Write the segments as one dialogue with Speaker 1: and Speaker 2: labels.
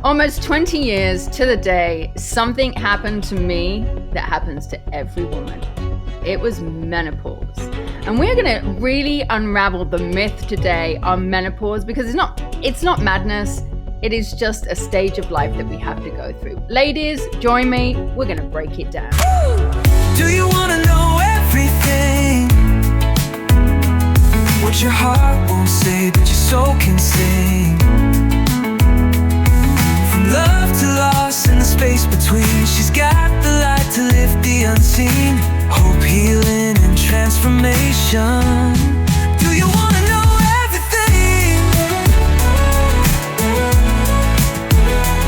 Speaker 1: Almost 20 years to the day, something happened to me that happens to every woman. It was menopause. And we're going to really unravel the myth today on menopause because it's not madness. It is just a stage of life that we have to go through. Ladies, join me. We're going to break it down.
Speaker 2: Do you want to know everything? What your heart won't say, but your soul can sing. From love to loss and the space between, she's got the light to lift the unseen. Hope, healing, and transformation. Do you want to know everything?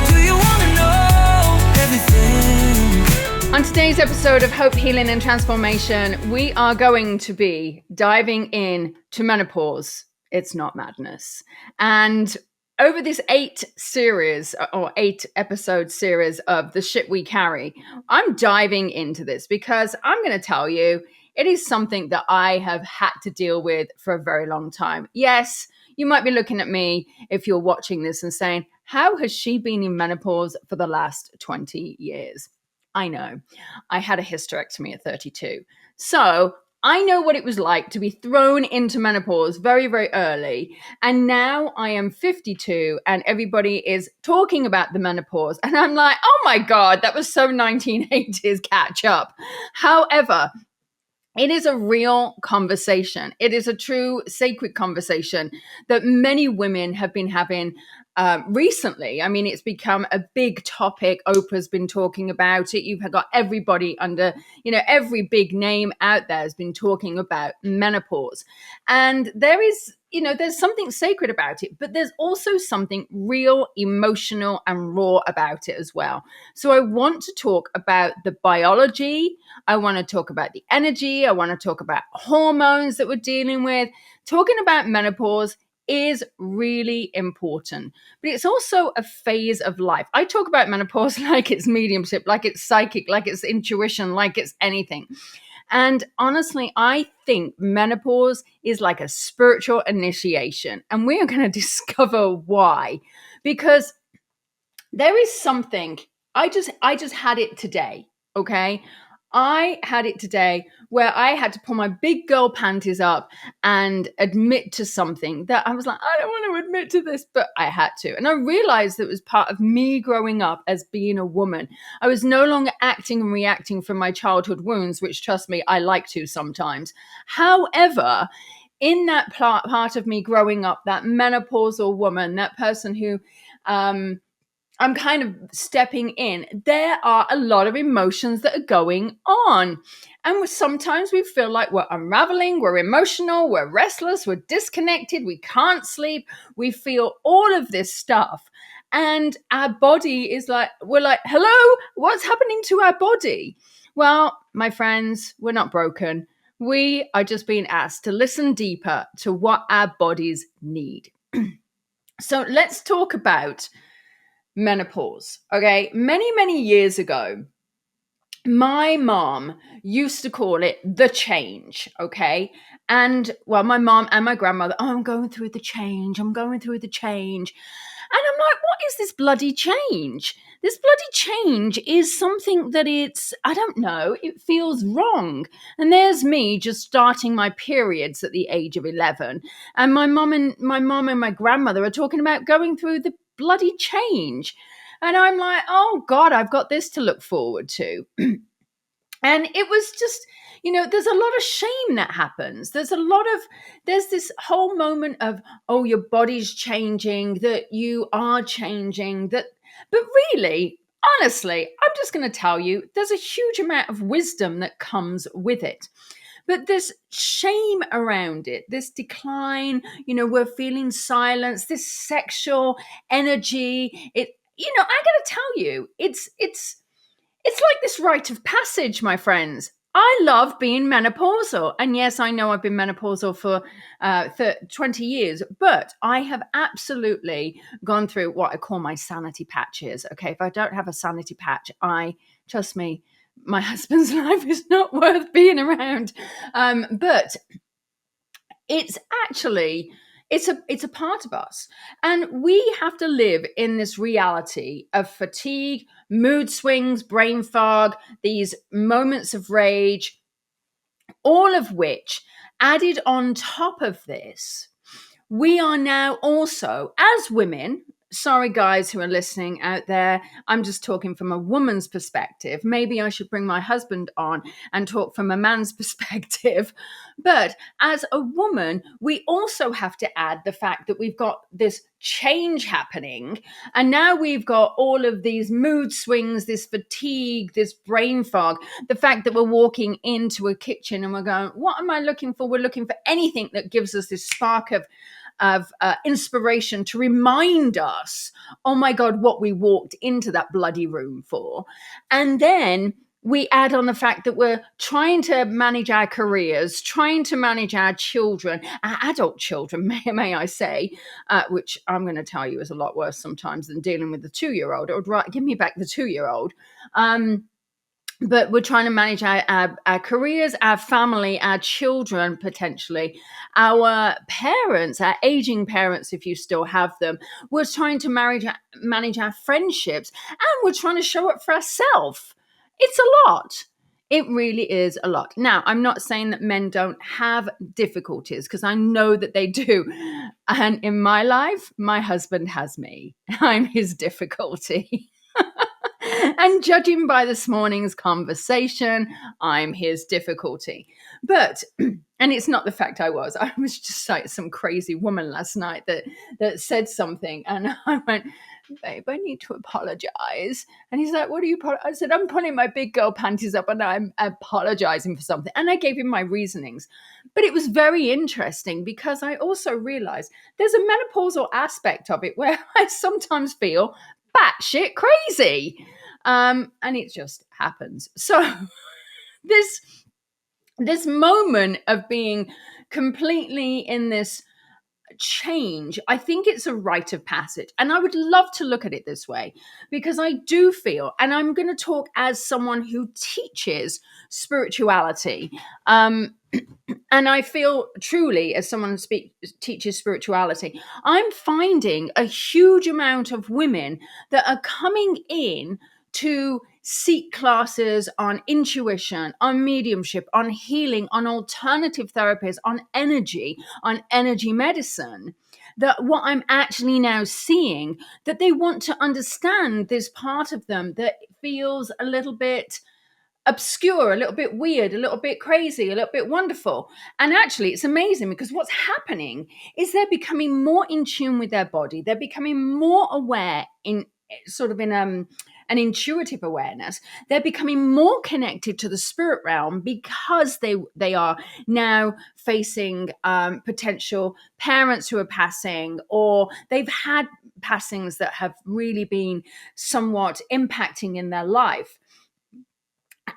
Speaker 2: Do you want to know everything?
Speaker 1: On today's episode of Hope, Healing, and Transformation, we are going to be diving in to menopause. It's not madness. And over this 8-episode series of The Shit We Carry, I'm diving into this because I'm going to tell you it is something that I have had to deal with for a very long time. Yes, you might be looking at me if you're watching this and saying, how has she been in menopause for the last 20 years? I know. I had a hysterectomy at 32. So I know what it was like to be thrown into menopause very, very early. And now I am 52 and everybody is talking about the menopause. And I'm like, oh my God, that was so 1980s catch up. However, it is a real conversation. It is a true sacred conversation that many women have been having recently. I mean, it's become a big topic. Oprah's been talking about it. You've got everybody under, every big name out there has been talking about menopause. And there's something sacred about it, but there's also something real, emotional, and raw about it as well. So I want to talk about the biology. I want to talk about the energy. I want to talk about hormones that we're dealing with. Talking about menopause is really important, but it's also a phase of life. I talk about menopause like it's mediumship, like it's psychic, like it's intuition, like it's anything. And honestly, I think menopause is like a spiritual initiation, and we are going to discover why. Because there is something, I just had it today, okay? I had it today where I had to pull my big girl panties up and admit to something that I was like, I don't want to admit to this, but I had to. And I realized that it was part of me growing up as being a woman. I was no longer acting and reacting from my childhood wounds, which, trust me, I like to sometimes. However, in that part of me growing up, that menopausal woman, that person who, I'm kind of stepping in, there are a lot of emotions that are going on. And sometimes we feel like we're unraveling, we're emotional, we're restless, we're disconnected, we can't sleep, we feel all of this stuff. And our body is like, we're like, hello, what's happening to our body? Well, my friends, we're not broken. We are just being asked to listen deeper to what our bodies need. So let's talk about menopause. Okay. Many years ago, my mom used to call it the change. Okay. And well, my mom and my grandmother, I'm going through the change. I'm going through the change. And I'm like, what is this bloody change? This bloody change is something that I don't know, it feels wrong. And there's me just starting my periods at the age of 11. And my mom and my grandmother are talking about going through the bloody change. And I'm like, oh God, I've got this to look forward to. And it was just, there's a lot of shame that happens. There's this whole moment of, oh, your body's changing, that you are changing, but really, honestly, I'm just going to tell you, there's a huge amount of wisdom that comes with it. But this shame around it, this decline, we're feeling silence, this sexual energy, I got to tell you, it's like this rite of passage, my friends. I love being menopausal. And yes, I know I've been menopausal for 20 years, but I have absolutely gone through what I call my sanity patches. Okay, if I don't have a sanity patch, trust me, my husband's life is not worth being around. But it's actually it's a part of us, and we have to live in this reality of fatigue, mood swings, brain fog, these moments of rage, all of which added on top of this, we are now also, as women, sorry guys who are listening out there, I'm just talking from a woman's perspective. Maybe I should bring my husband on and talk from a man's perspective. But as a woman, we also have to add the fact that we've got this change happening. And now we've got all of these mood swings, this fatigue, this brain fog, the fact that we're walking into a kitchen and we're going, what am I looking for? We're looking for anything that gives us this spark of inspiration to remind us, oh my God, what we walked into that bloody room for. And then we add on the fact that we're trying to manage our careers, trying to manage our children, our adult children, may I say, which I'm going to tell you is a lot worse sometimes than dealing with the 2-year-old. Or give me back the 2-year-old. But we're trying to manage our careers, our family, our children, potentially, our parents, our aging parents, if you still have them. We're trying to manage our friendships, and we're trying to show up for ourselves. It's a lot. It really is a lot. Now, I'm not saying that men don't have difficulties, because I know that they do. And in my life, my husband has me. I'm his difficulty. And judging by this morning's conversation, I'm his difficulty. But, and it's not the fact I was just like some crazy woman last night that said something. And I went, babe, I need to apologize. And he's like, what are you? I said, I'm pulling my big girl panties up and I'm apologizing for something. And I gave him my reasonings. But it was very interesting because I also realized there's a menopausal aspect of it where I sometimes feel batshit crazy. And it just happens. So this moment of being completely in this change, I think it's a rite of passage. And I would love to look at it this way, because I do feel, and I'm going to talk as someone who teaches spirituality. And I feel truly, as someone who teaches spirituality, I'm finding a huge amount of women that are coming in to seek classes on intuition, on mediumship, on healing, on alternative therapies, on energy medicine. That what I'm actually now seeing, that they want to understand this part of them that feels a little bit obscure, a little bit weird, a little bit crazy, a little bit wonderful. And actually, it's amazing, because what's happening is they're becoming more in tune with their body. They're becoming more aware in an intuitive awareness. They're becoming more connected to the spirit realm, because they are now facing potential parents who are passing, or they've had passings that have really been somewhat impacting in their life.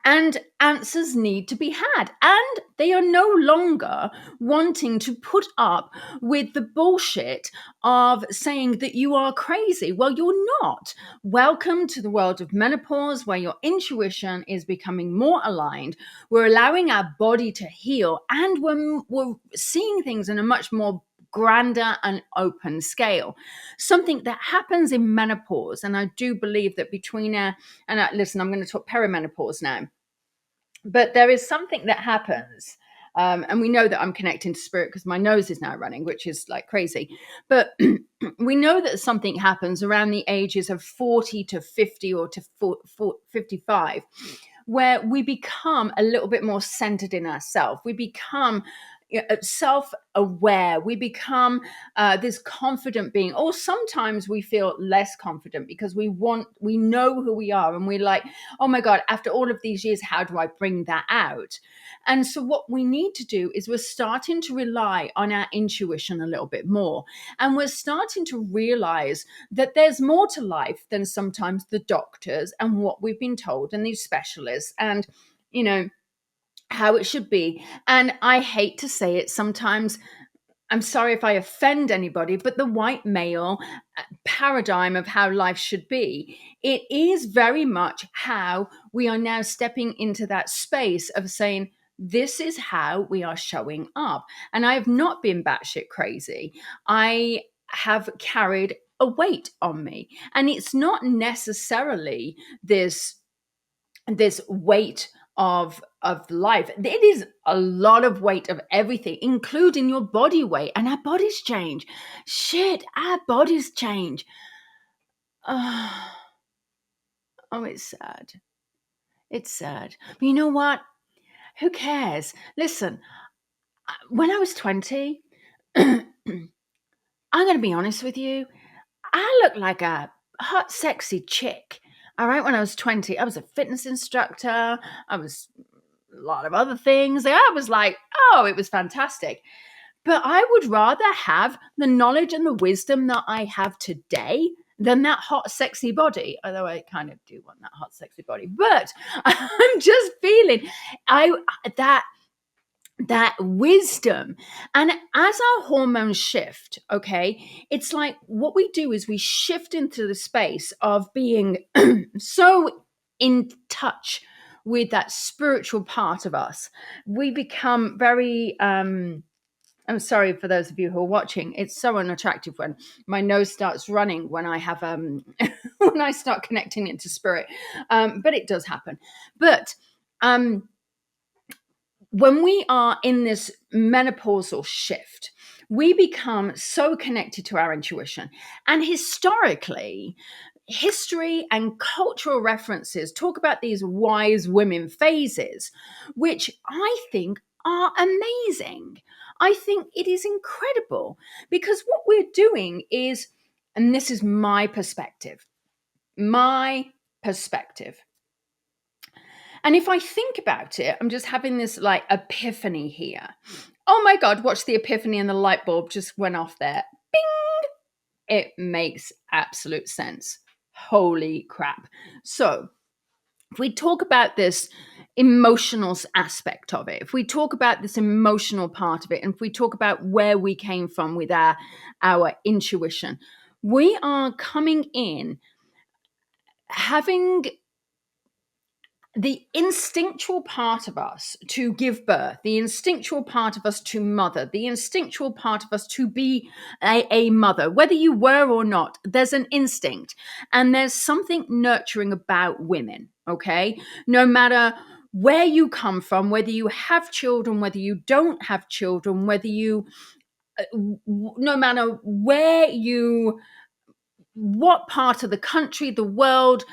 Speaker 1: And answers need to be had. And they are no longer wanting to put up with the bullshit of saying that you are crazy. Well, you're not. Welcome to the world of menopause, where your intuition is becoming more aligned. We're allowing our body to heal, and we're seeing things in a much more grander and open scale. Something that happens in menopause, and I do believe that listen, I'm going to talk perimenopause now. But there is something that happens, and we know that I'm connecting to spirit because my nose is now running, which is like crazy. But we know that something happens around the ages of 40 to 50 or to 55, where we become a little bit more centered in ourselves. We become self-aware. We become this confident being, or sometimes we feel less confident because we know who we are, and we're like, oh my God, after all of these years, how do I bring that out? And so what we need to do is we're starting to rely on our intuition a little bit more, and we're starting to realize that there's more to life than sometimes the doctors and what we've been told, and these specialists, and how it should be. And I hate to say it sometimes, I'm sorry if I offend anybody, but the white male paradigm of how life should be, it is very much how we are now stepping into that space of saying, This is how we are showing up. And I have not been batshit crazy. I have carried a weight on me. And it's not necessarily this weight of life. It is a lot of weight of everything, including your body weight. And our bodies change. Shit, our bodies change. Oh, it's sad. It's sad. But you know what? Who cares? Listen, when I was 20, I'm going to be honest with you. I looked like a hot, sexy chick. All right, when I was 20, I was a fitness instructor. I was a lot of other things. I was like, oh, it was fantastic. But I would rather have the knowledge and the wisdom that I have today than that hot, sexy body. Although I kind of do want that hot, sexy body. But I'm just feeling that wisdom. And as our hormones shift, okay, it's like what we do is we shift into the space of being so in touch with that spiritual part of us. We become very I'm sorry for those of you who are watching. It's so unattractive when my nose starts running when I have when I start connecting into spirit. But it does happen. But when we are in this menopausal shift, we become so connected to our intuition. And historically, history and cultural references talk about these wise women phases, which I think are amazing. I think it is incredible because what we're doing is, and this is my perspective. And if I think about it, I'm just having this like epiphany here. Oh my God, watch the epiphany and the light bulb just went off there. Bing! It makes absolute sense. Holy crap. So if we talk about this emotional aspect of it, if we talk about this emotional part of it, and if we talk about where we came from with our intuition, we are coming in having the instinctual part of us to give birth, the instinctual part of us to mother, the instinctual part of us to be a mother, whether you were or not, there's an instinct. And there's something nurturing about women, okay? No matter where you come from, whether you have children, whether you don't have children, whether you, no matter what part of the country, the world,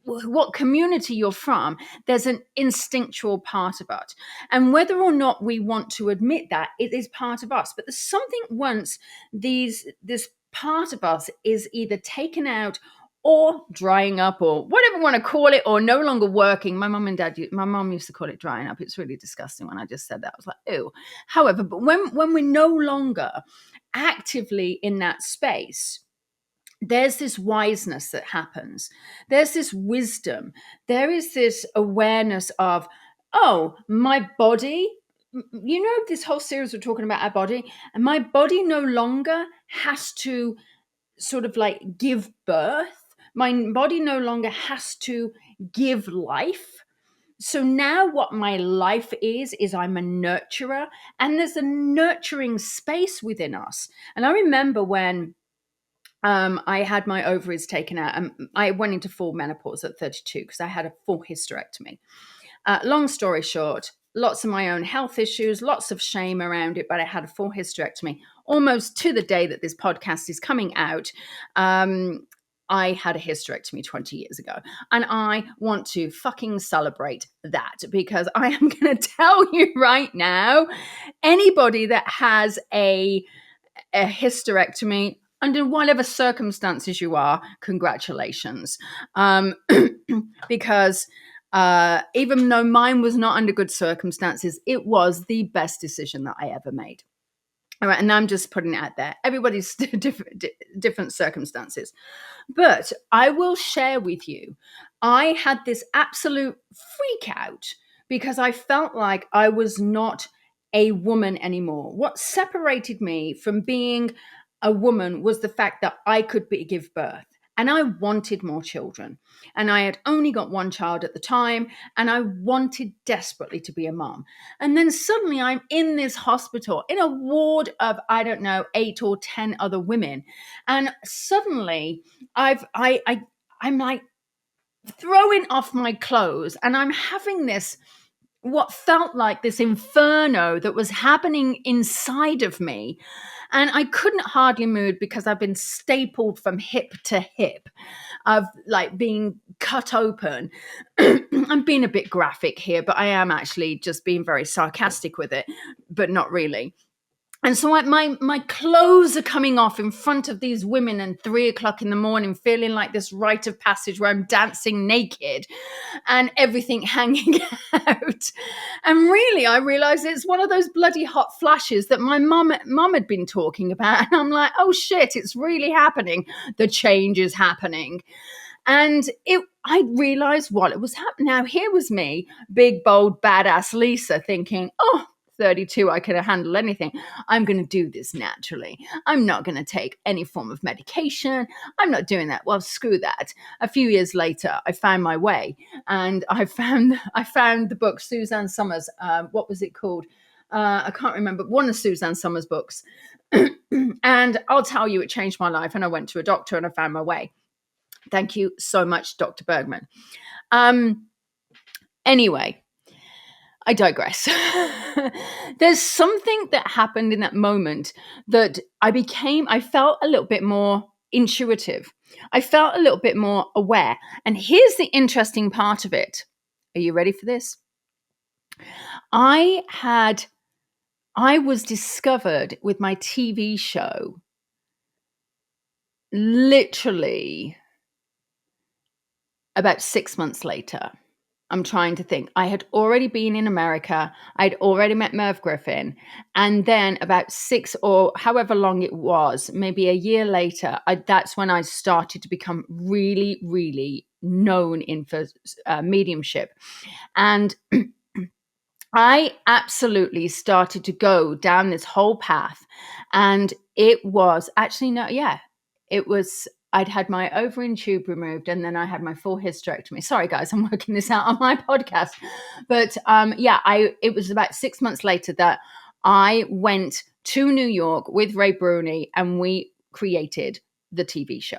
Speaker 1: what community you're from, there's an instinctual part of it. And whether or not we want to admit that, it is part of us. But there's something once this part of us is either taken out or drying up or whatever you want to call it, or no longer working. My mom used to call it drying up. It's really disgusting when I just said that. I was like, ew. However, but when we're no longer actively in that space, there's this wiseness that happens. There's this wisdom. There is this awareness of, oh, my body, this whole series we're talking about our body, and my body no longer has to sort of like give birth. My body no longer has to give life. So now what my life is I'm a nurturer, and there's a nurturing space within us. And I remember when I had my ovaries taken out, and I went into full menopause at 32 because I had a full hysterectomy. Long story short, lots of my own health issues, lots of shame around it, but I had a full hysterectomy almost to the day that this podcast is coming out. I had a hysterectomy 20 years ago, and I want to fucking celebrate that because I am going to tell you right now, anybody that has a hysterectomy, under whatever circumstances you are, congratulations. Because even though mine was not under good circumstances, it was the best decision that I ever made. All right, and I'm just putting it out there. Everybody's different circumstances. But I will share with you, I had this absolute freak out because I felt like I was not a woman anymore. What separated me from being a woman was the fact that I could give birth. And I wanted more children. And I had only got one child at the time. And I wanted desperately to be a mom. And then suddenly I'm in this hospital in a ward of, I don't know, 8 or 10 other women. And suddenly I'm like throwing off my clothes and I'm having this what felt like this inferno that was happening inside of me. And I couldn't hardly move because I've been stapled from hip to hip of like being cut open. I'm being a bit graphic here, but I am actually just being very sarcastic with it, but not really. And so my clothes are coming off in front of these women and 3 o'clock in the morning, feeling like this rite of passage where I'm dancing naked and everything hanging out. And really, I realized it's one of those bloody hot flashes that my mum had been talking about. And I'm like, oh shit, it's really happening. The change is happening. And I realized what it was happening. Now, here was me, big, bold, badass Lisa, thinking, oh, 32, I can handle anything. I'm going to do this naturally. I'm not going to take any form of medication. I'm not doing that. Well, screw that. A few years later, I found my way, and I found the book Suzanne Summers. What was it called? I can't remember. One of Suzanne Summers' books. And I'll tell you, it changed my life. And I went to a doctor and I found my way. Thank you so much, Dr. Bergman. Anyway, I digress. There's something that happened in that moment that I felt a little bit more intuitive. I felt a little bit more aware. And here's the interesting part of it. Are you ready for this? I was discovered with my TV show literally about 6 months later. I'm trying to think. I had already been in America. I'd already met Merv Griffin. And then about 6 or however long it was, maybe a year later, that's when I started to become really, really known for mediumship. And I absolutely started to go down this whole path. And it was actually, no, yeah, it was, I'd had my ovarian tube removed and then I had my full hysterectomy. Sorry, guys, I'm working this out on my podcast. But it was about 6 months later that I went to New York with Ray Bruni and we created the TV show.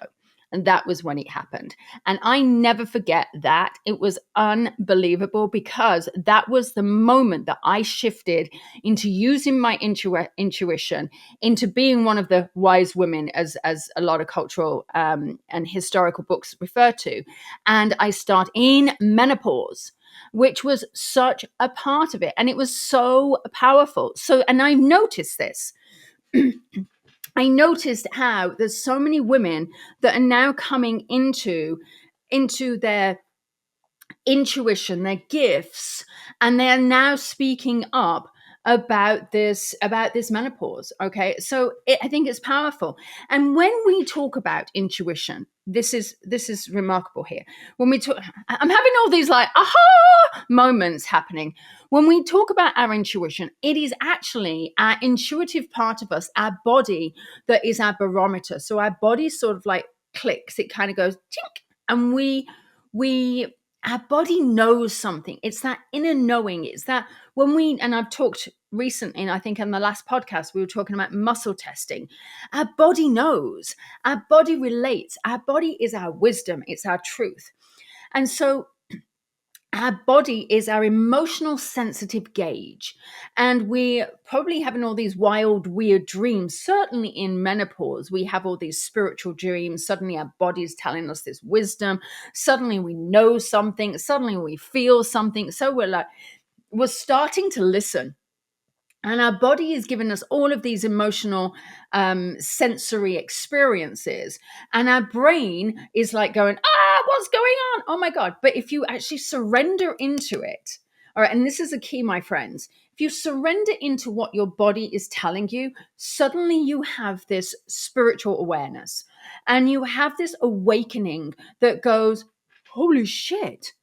Speaker 1: And that was when it happened. And I never forget that. It was unbelievable because that was the moment that I shifted into using my intuition, into being one of the wise women, as a lot of cultural and historical books refer to. And I start in menopause, which was such a part of it. And it was so powerful. So, and I noticed this. I noticed how there's so many women that are now coming into their intuition, their gifts, and they're now speaking up about this menopause. Okay, so I think it's powerful. And when we talk about intuition, this is remarkable here. When we talk, I'm having all these like aha moments happening. When we talk about our intuition, it is actually our intuitive part of us, our body, that is our barometer. So our body sort of like clicks, it kind of goes tink, and our body knows something. It's that inner knowing. It's that and I've talked recently, and I think in the last podcast, we were talking about muscle testing. Our body knows, our body relates, our body is our wisdom, it's our truth. And so our body is our emotional sensitive gauge. And we're probably having all these wild, weird dreams. Certainly in menopause, we have all these spiritual dreams. Suddenly our body is telling us this wisdom. Suddenly we know something. Suddenly we feel something. So we're starting to listen. And our body is giving us all of these emotional, sensory experiences. And our brain is like going, what's going on? Oh my God. But if you actually surrender into it, all right, and this is a key, my friends, if you surrender into what your body is telling you, suddenly you have this spiritual awareness and you have this awakening that goes, holy shit.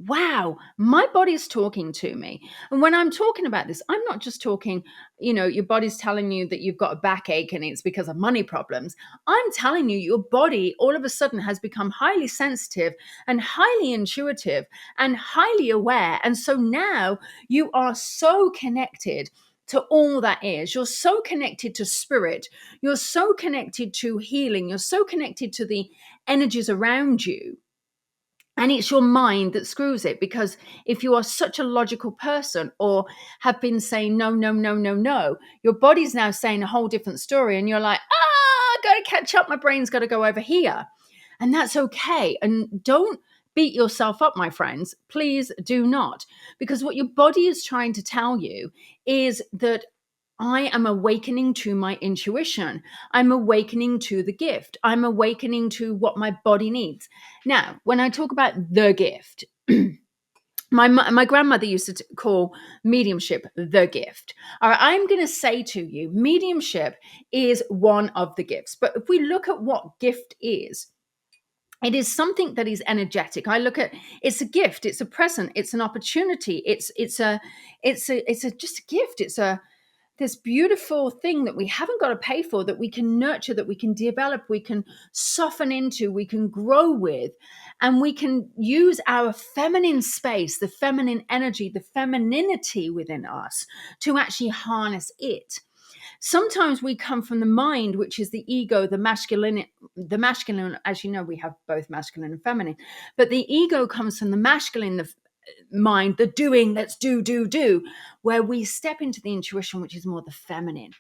Speaker 1: wow, my body's talking to me. And when I'm talking about this, I'm not just talking, your body's telling you that you've got a backache and it's because of money problems. I'm telling you, your body all of a sudden has become highly sensitive and highly intuitive and highly aware. And so now you are so connected to all that is. You're so connected to spirit. You're so connected to healing. You're so connected to the energies around you. And it's your mind that screws it, because if you are such a logical person or have been saying no, no, no, no, no, your body's now saying a whole different story. And you're like, got to catch up. My brain's got to go over here. And that's okay. And don't beat yourself up, my friends. Please do not. Because what your body is trying to tell you is that I am awakening to my intuition. I'm awakening to the gift. I'm awakening to what my body needs. Now, when I talk about the gift, my grandmother used to call mediumship the gift. All right, I'm going to say to you, mediumship is one of the gifts. But if we look at what gift is, it is something that is energetic. I look at, it's a gift, it's a present, it's an opportunity, it's just a gift. It's this beautiful thing that we haven't got to pay for, that we can nurture, that we can develop, we can soften into, we can grow with, and we can use our feminine space, the feminine energy, the femininity within us to actually harness it. Sometimes we come from the mind, which is the ego, the masculine, as you know, we have both masculine and feminine, but the ego comes from the masculine, the mind, the doing, let's do, where we step into the intuition, which is more the feminine.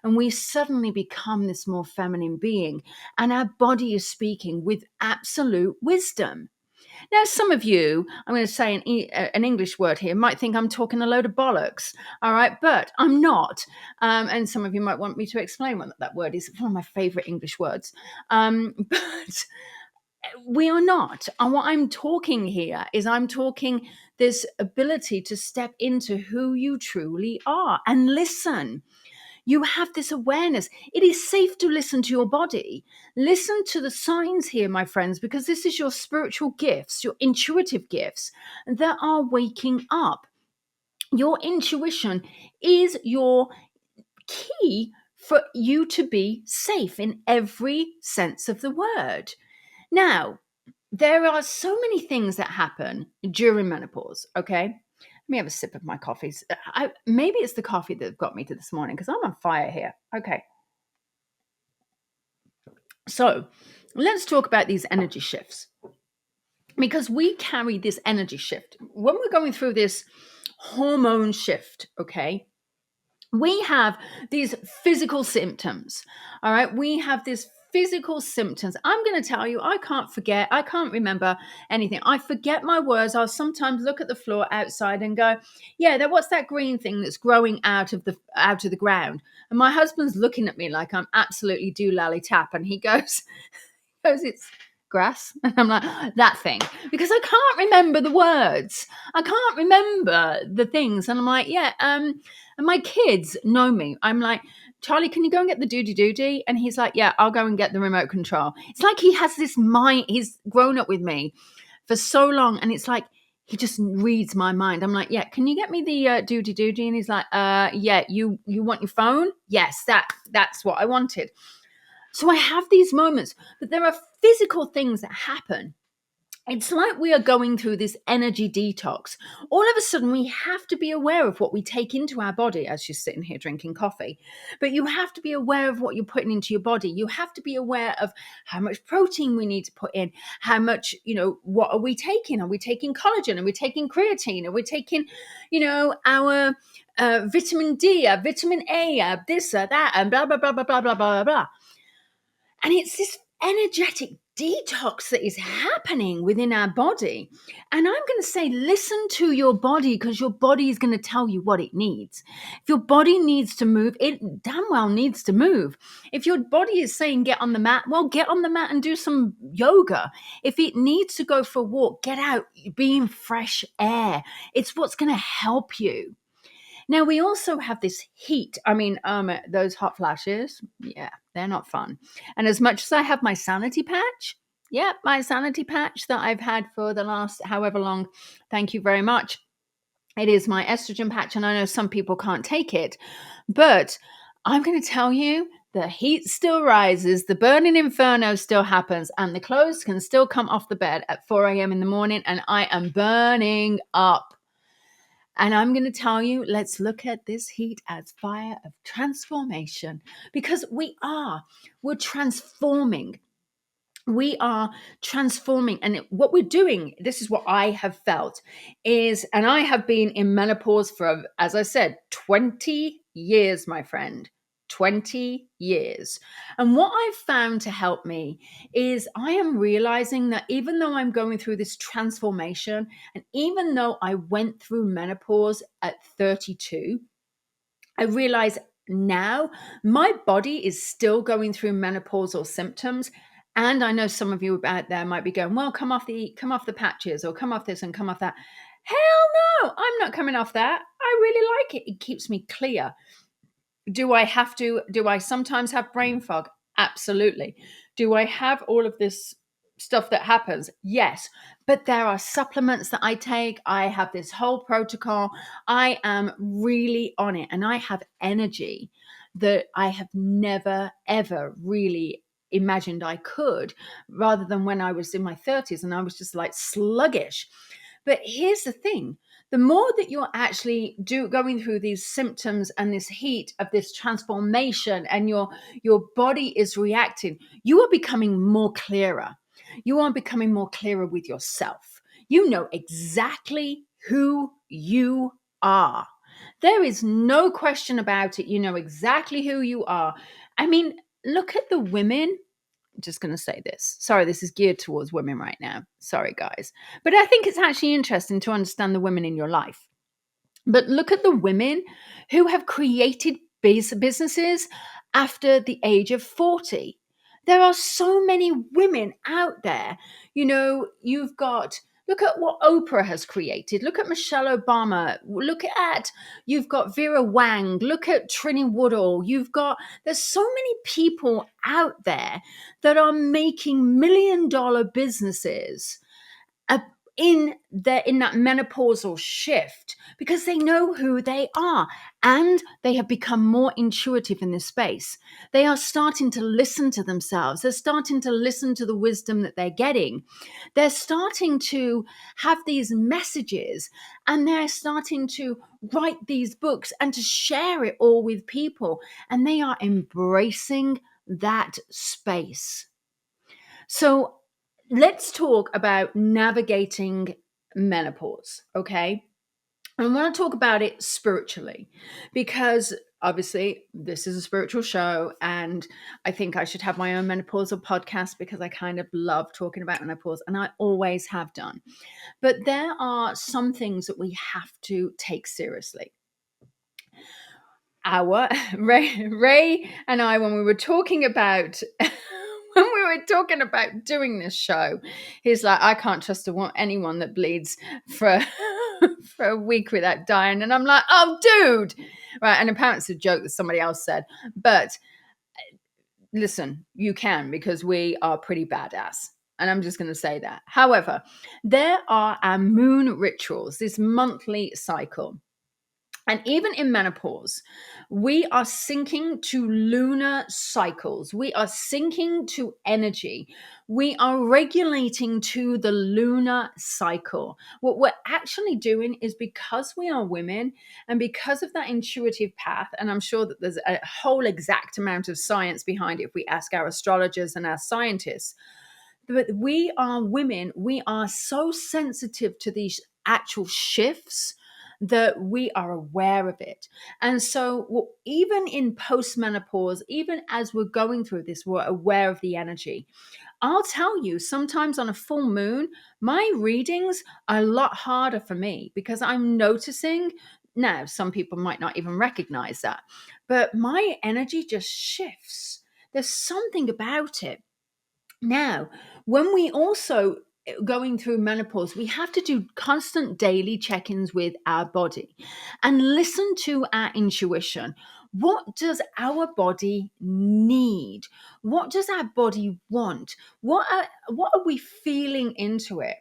Speaker 1: And we suddenly become this more feminine being, and our body is speaking with absolute wisdom. Now, some of you, I'm going to say an English word here, might think I'm talking a load of bollocks, all right? But I'm not. And some of you might want me to explain what that word is. It's one of my favorite English words. But we are not. And what I'm talking here is I'm talking this ability to step into who you truly are and listen. You have this awareness. It is safe to listen to your body. Listen to the signs here, my friends, because this is your spiritual gifts, your intuitive gifts that are waking up. Your intuition is your key for you to be safe in every sense of the word. Now, there are so many things that happen during menopause, okay? Let me have a sip of my coffee. Maybe it's the coffee that got me to this morning, because I'm on fire here. Okay. So let's talk about these energy shifts, because we carry this energy shift. When we're going through this hormone shift, okay, we have these physical symptoms. All right. We have this physical symptoms. I'm going to tell you, I can't forget. I can't remember anything. I forget my words. I'll sometimes look at the floor outside and go, yeah, what's that green thing that's growing out of the ground? And my husband's looking at me like I'm absolutely doolally tap. And he goes, it's grass. And I'm like, that thing, because I can't remember the words. I can't remember the things. And I'm like, yeah. And my kids know me. I'm like, Charlie, can you go and get the doody? And he's like, yeah, I'll go and get the remote control. It's like he has this mind. He's grown up with me for so long. And it's like, he just reads my mind. I'm like, yeah, can you get me the doody? And he's like, yeah, you want your phone? Yes, that's what I wanted. So I have these moments, but there are physical things that happen. It's like we are going through this energy detox. All of a sudden, we have to be aware of what we take into our body, as you're sitting here drinking coffee. But you have to be aware of what you're putting into your body. You have to be aware of how much protein we need to put in, how much, what are we taking? Are we taking collagen? Are we taking creatine? Are we taking, our vitamin D, our vitamin A, this, that, and blah, blah, blah, blah, blah, blah, blah, blah. And it's this energetic detox that is happening within our body. And I'm going to say, listen to your body, because your body is going to tell you what it needs. If your body needs to move, it damn well needs to move. If your body is saying get on the mat, well, get on the mat and do some yoga. If it needs to go for a walk, get out, be in fresh air. It's what's going to help you. Now, we also have this heat. I mean, those hot flashes, yeah, they're not fun. And as much as I have my sanity patch, Yep, my sanity patch that I've had for the last however long. Thank you very much. It is my estrogen patch, and I know some people can't take it, but I'm going to tell you the heat still rises, the burning inferno still happens, and the clothes can still come off the bed at 4 a.m. in the morning, and I am burning up. And I'm going to tell you, let's look at this heat as fire of transformation, because we're transforming. We are transforming. And what we're doing, this is what I have felt is, and I have been in menopause for, as I said, 20 years, my friend. 20 years. And what I've found to help me is I am realizing that even though I'm going through this transformation, and even though I went through menopause at 32, I realize now my body is still going through menopausal symptoms. And I know some of you out there might be going, well, come off the patches, or come off this and come off that. Hell no, I'm not coming off that. I really like it. It keeps me clear. Do I sometimes have brain fog? Absolutely. Do I have all of this stuff that happens? Yes. But there are supplements that I take. I have this whole protocol. I am really on it, and I have energy that I have never, ever really imagined I could, rather than when I was in my 30s and I was just like sluggish. But here's the thing, the more that you're actually going through these symptoms and this heat of this transformation, and your body is reacting, you are becoming more clearer. You are becoming more clearer with yourself. You know exactly who you are. There is no question about it. You know exactly who you are. I mean, look at the women. Just going to say this. Sorry, this is geared towards women right now. Sorry, guys. But I think it's actually interesting to understand the women in your life. But look at the women who have created businesses after the age of 40. There are so many women out there. You know, look at what Oprah has created. Look at Michelle Obama. You've got Vera Wang. Look at Trini Woodall. There's so many people out there that are making $1 million businesses uh, in that menopausal shift, because they know who they are, and they have become more intuitive in this space. They are starting to listen to themselves. They're starting to listen to the wisdom that they're getting. They're starting to have these messages, and they're starting to write these books and to share it all with people, and they are embracing that space. So let's talk about navigating menopause, okay? I want to talk about it spiritually, because obviously this is a spiritual show, and I think I should have my own menopausal podcast, because I kind of love talking about menopause, and I always have done. But there are some things that we have to take seriously. Our Ray and I, when we were talking about when we were talking about doing this show, he's like, I can't trust anyone that bleeds for for a week without dying. And I'm like, oh, dude. Right. And apparently it's a joke that somebody else said. But listen, you can, because we are pretty badass. And I'm just going to say that. However, there are our moon rituals, this monthly cycle. And even in menopause, we are syncing to lunar cycles. We are syncing to energy. We are regulating to the lunar cycle. What we're actually doing is, because we are women and because of that intuitive path, and I'm sure that there's a whole exact amount of science behind it if we ask our astrologers and our scientists, but we are women, we are so sensitive to these actual shifts that we are aware of it. And so, even in postmenopause, even as we're going through this, we're aware of the energy. I'll tell you, sometimes on a full moon, my readings are a lot harder for me, because I'm noticing. Now, some people might not even recognize that, but my energy just shifts. There's something about it. Now, when we also going through menopause, we have to do constant daily check ins with our body and listen to our intuition. What does our body need? What does our body want? What are we feeling into it?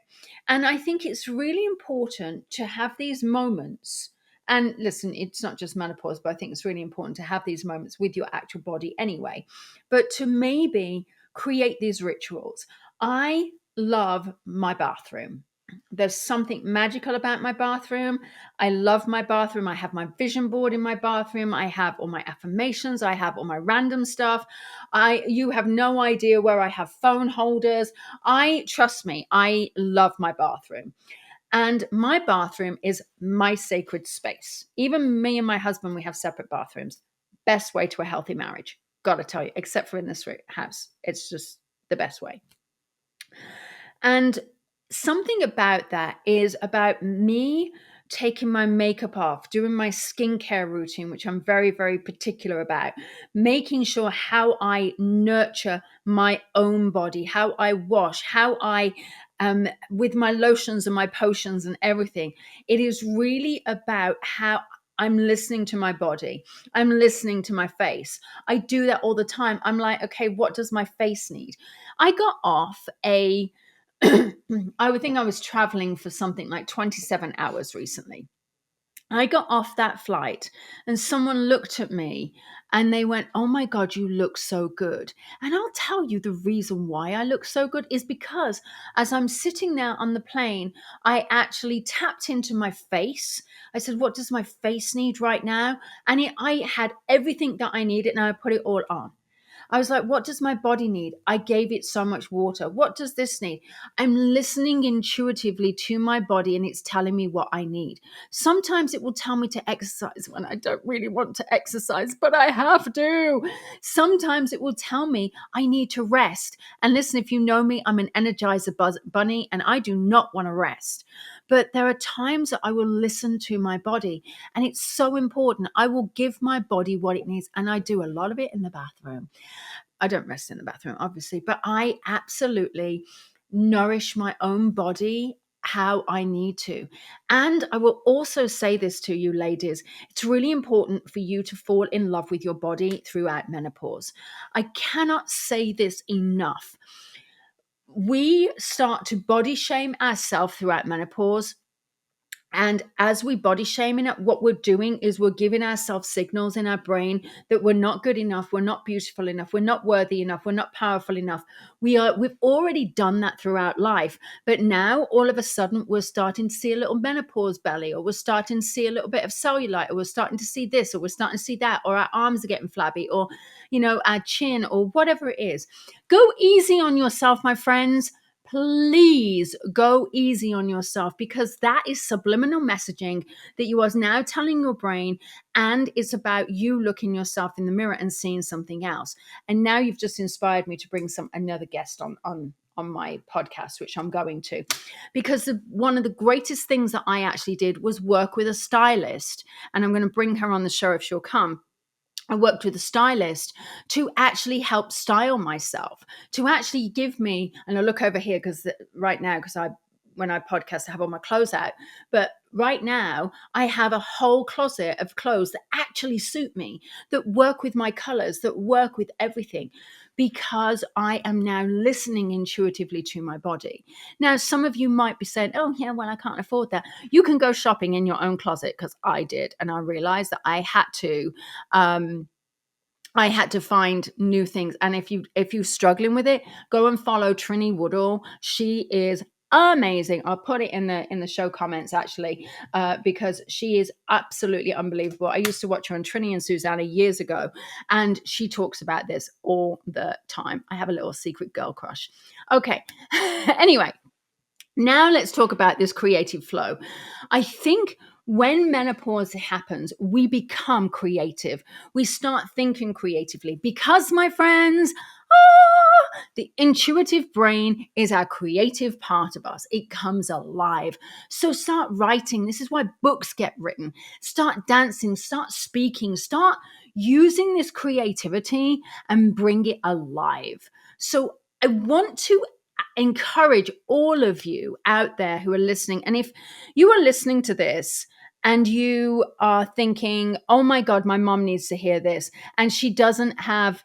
Speaker 1: And I think it's really important to have these moments. And listen, it's not just menopause, but I think it's really important to have these moments with your actual body anyway. But to maybe create these rituals. I love my bathroom. There's something magical about my bathroom. I love my bathroom. I have my vision board in my bathroom. I have all my affirmations. I have all my random stuff. You have no idea where I have phone holders. Trust me, I love my bathroom. And my bathroom is my sacred space. Even me and my husband, we have separate bathrooms. Best way to a healthy marriage. Gotta tell you, except for in this house. It's just the best way. And something about that is about me taking my makeup off, doing my skincare routine, which I'm very, very particular about, making sure how I nurture my own body, how I wash, how I, with my lotions and my potions and everything. It is really about how I'm listening to my body. I'm listening to my face. I do that all the time. I'm like, okay, what does my face need? I got off a I would think I was traveling for something like 27 hours recently. I got off that flight and someone looked at me and they went, "Oh my God, you look so good." And I'll tell you the reason why I look so good is because as I'm sitting there on the plane, I actually tapped into my face. I said, "What does my face need right now?" And I had everything that I needed and I put it all on. I was like, what does my body need? I gave it so much water. What does this need? I'm listening intuitively to my body and it's telling me what I need. Sometimes it will tell me to exercise when I don't really want to exercise, but I have to. Sometimes it will tell me I need to rest. And listen, if you know me, I'm an energizer bunny and I do not want to rest. But there are times that I will listen to my body and it's so important. I will give my body what it needs. And I do a lot of it in the bathroom. I don't rest in the bathroom, obviously, but I absolutely nourish my own body how I need to. And I will also say this to you, ladies. It's really important for you to fall in love with your body throughout menopause. I cannot say this enough. We start to body shame ourselves throughout menopause. And as we body shaming it, what we're doing is we're giving ourselves signals in our brain that we're not good enough, we're not beautiful enough, we're not worthy enough, we're not powerful enough. We've already done that throughout life, but now all of a sudden we're starting to see a little menopause belly, or we're starting to see a little bit of cellulite, or we're starting to see this, or we're starting to see that, or our arms are getting flabby, or our chin, or whatever it is. Go easy on yourself, my friends. Please go easy on yourself, because that is subliminal messaging that you are now telling your brain, and it's about you looking yourself in the mirror and seeing something else. And now you've just inspired me to bring another guest on my podcast, which I'm going to, because one of the greatest things that I actually did was work with a stylist, and I'm going to bring her on the show if she'll come. I worked with a stylist to actually help style myself, to actually give me, and I look over here because right now, when I podcast, I have all my clothes out. But right now, I have a whole closet of clothes that actually suit me, that work with my colors, that work with everything, because I am now listening intuitively to my body. Now, some of you might be saying, "Oh, yeah, well, I can't afford that." You can go shopping in your own closet, because I did. And I realized that I had to find new things. And if you're struggling with it, go and follow Trini Woodall. She is amazing. I'll put it in the show comments, actually, because she is absolutely unbelievable. I used to watch her on Trini and Susanna years ago, and she talks about this all the time. I have a little secret girl crush. Okay. Anyway, now let's talk about this creative flow. I think when menopause happens, we become creative. We start thinking creatively because, my friends, the intuitive brain is our creative part of us. It comes alive. So start writing. This is why books get written. Start dancing, start speaking, start using this creativity and bring it alive. So I want to encourage all of you out there who are listening. And if you are listening to this and you are thinking, oh my God, my mom needs to hear this, and she doesn't have,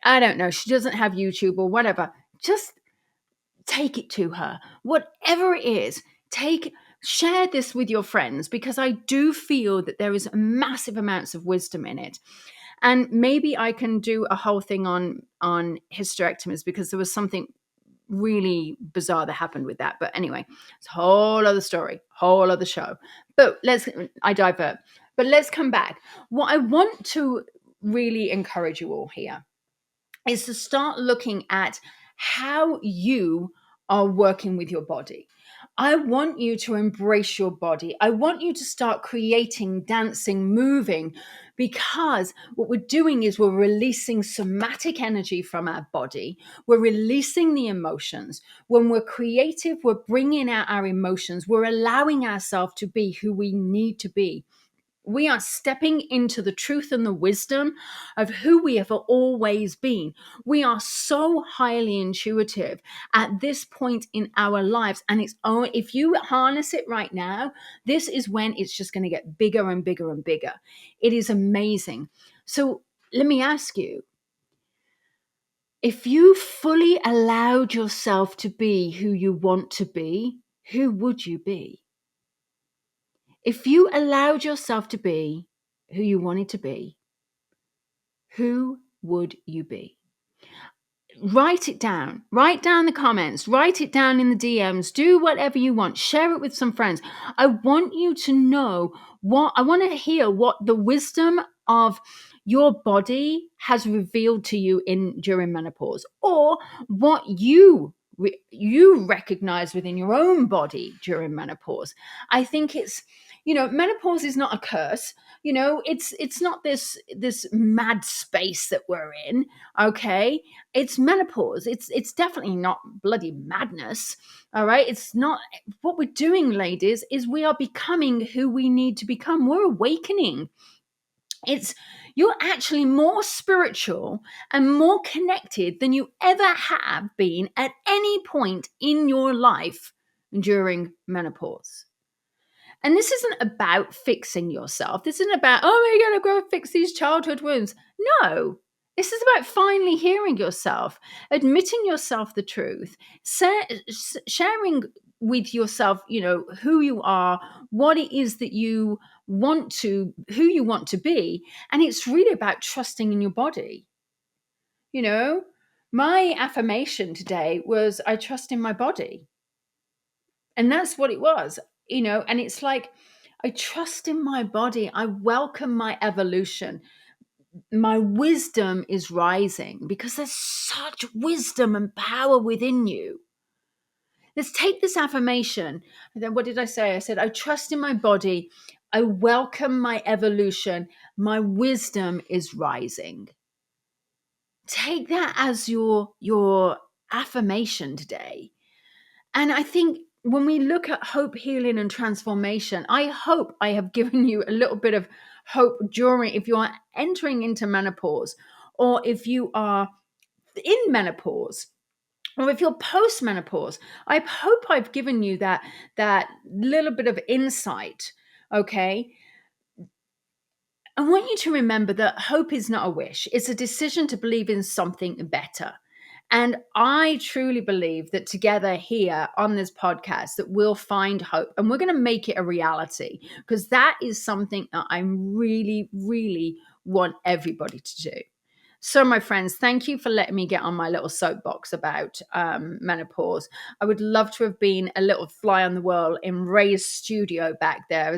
Speaker 1: I don't know, she doesn't have YouTube or whatever, just take it to her. Whatever it is, share this with your friends, because I do feel that there is massive amounts of wisdom in it. And maybe I can do a whole thing on hysterectomies, because there was something really bizarre that happened with that. But anyway, it's a whole other story, whole other show. But I divert. But let's come back. What I want to really encourage you all here is to start looking at how you are working with your body. I want you to embrace your body. I want you to start creating, dancing, moving, because what we're doing is we're releasing somatic energy from our body. We're releasing the emotions. When we're creative, we're bringing out our emotions. We're allowing ourselves to be who we need to be. We are stepping into the truth and the wisdom of who we have always been. We are so highly intuitive at this point in our lives. And if you harness it right now, this is when it's just going to get bigger and bigger and bigger. It is amazing. So let me ask you, if you fully allowed yourself to be who you want to be, who would you be? If you allowed yourself to be who you wanted to be, who would you be? Write it down. Write down the comments. Write it down in the DMs. Do whatever you want. Share it with some friends. I want you to know I want to hear what the wisdom of your body has revealed to you during menopause, or what you recognize within your own body during menopause. I think it's, menopause is not a curse. It's not this mad space that we're in. Okay, it's menopause. It's definitely not bloody madness. All right, it's not. What we're doing, ladies, is we are becoming who we need to become. We're awakening. You're actually more spiritual and more connected than you ever have been at any point in your life during menopause. And this isn't about fixing yourself. This isn't about, oh, we're going to go fix these childhood wounds. No, this is about finally hearing yourself, admitting yourself the truth, sharing with yourself, who you are, what it is that who you want to be. And it's really about trusting in your body. My affirmation today was, I trust in my body. And that's what it was, and it's like, I trust in my body. I welcome my evolution. My wisdom is rising, because there's such wisdom and power within you. Let's take this affirmation. And then what did I say? I said, I trust in my body. I welcome my evolution. My wisdom is rising. Take that as your affirmation today. And I think when we look at hope, healing, and transformation, I hope I have given you a little bit of hope if you are entering into menopause, or if you are in menopause, or if you're post-menopause. I hope I've given you that little bit of insight, okay? I want you to remember that hope is not a wish. It's a decision to believe in something better. And I truly believe that together here on this podcast, that we'll find hope, and we're going to make it a reality, because that is something that I really, really want everybody to do. So, my friends, thank you for letting me get on my little soapbox about menopause. I would love to have been a little fly on the wall in Ray's studio back there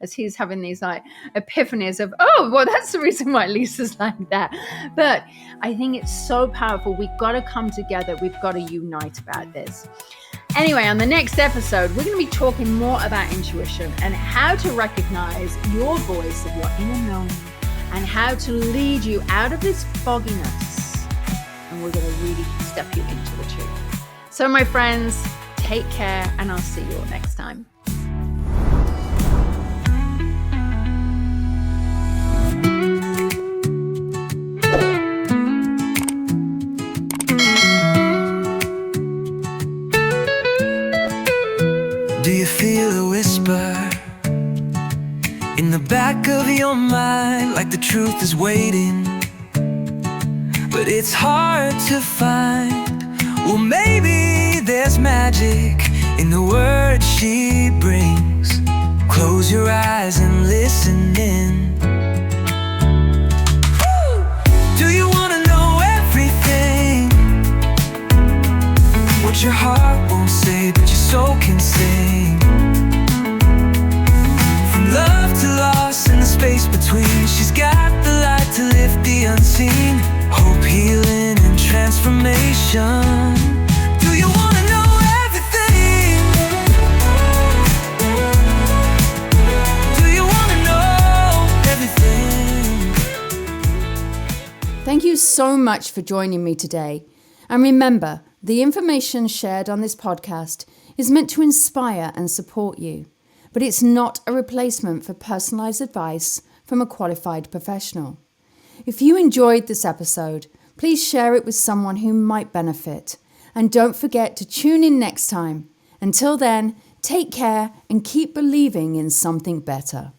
Speaker 1: as he's having these like epiphanies of, oh, well, that's the reason why Lisa's like that. But I think it's so powerful. We've got to come together. We've got to unite about this. Anyway, on the next episode, we're going to be talking more about intuition and how to recognize your voice of your inner knowing, and how to lead you out of this fogginess. And we're going to really step you into the truth. So, my friends, take care, and I'll see you all next time.
Speaker 2: Do you feel a whisper the back of your mind, like the truth is waiting, but it's hard to find. Well, maybe there's magic in the words she brings. Close your eyes and listen in. Do you want to know everything? What your heart won't say, but your soul can sing. From love to loss and the space between, she's got the light to lift the unseen. Hope, healing, and transformation. Do you want to know everything? Do you want to know everything?
Speaker 1: Thank you so much for joining me today. And remember, the information shared on this podcast is meant to inspire and support you, but it's not a replacement for personalized advice from a qualified professional. If you enjoyed this episode, please share it with someone who might benefit. And don't forget to tune in next time. Until then, take care and keep believing in something better.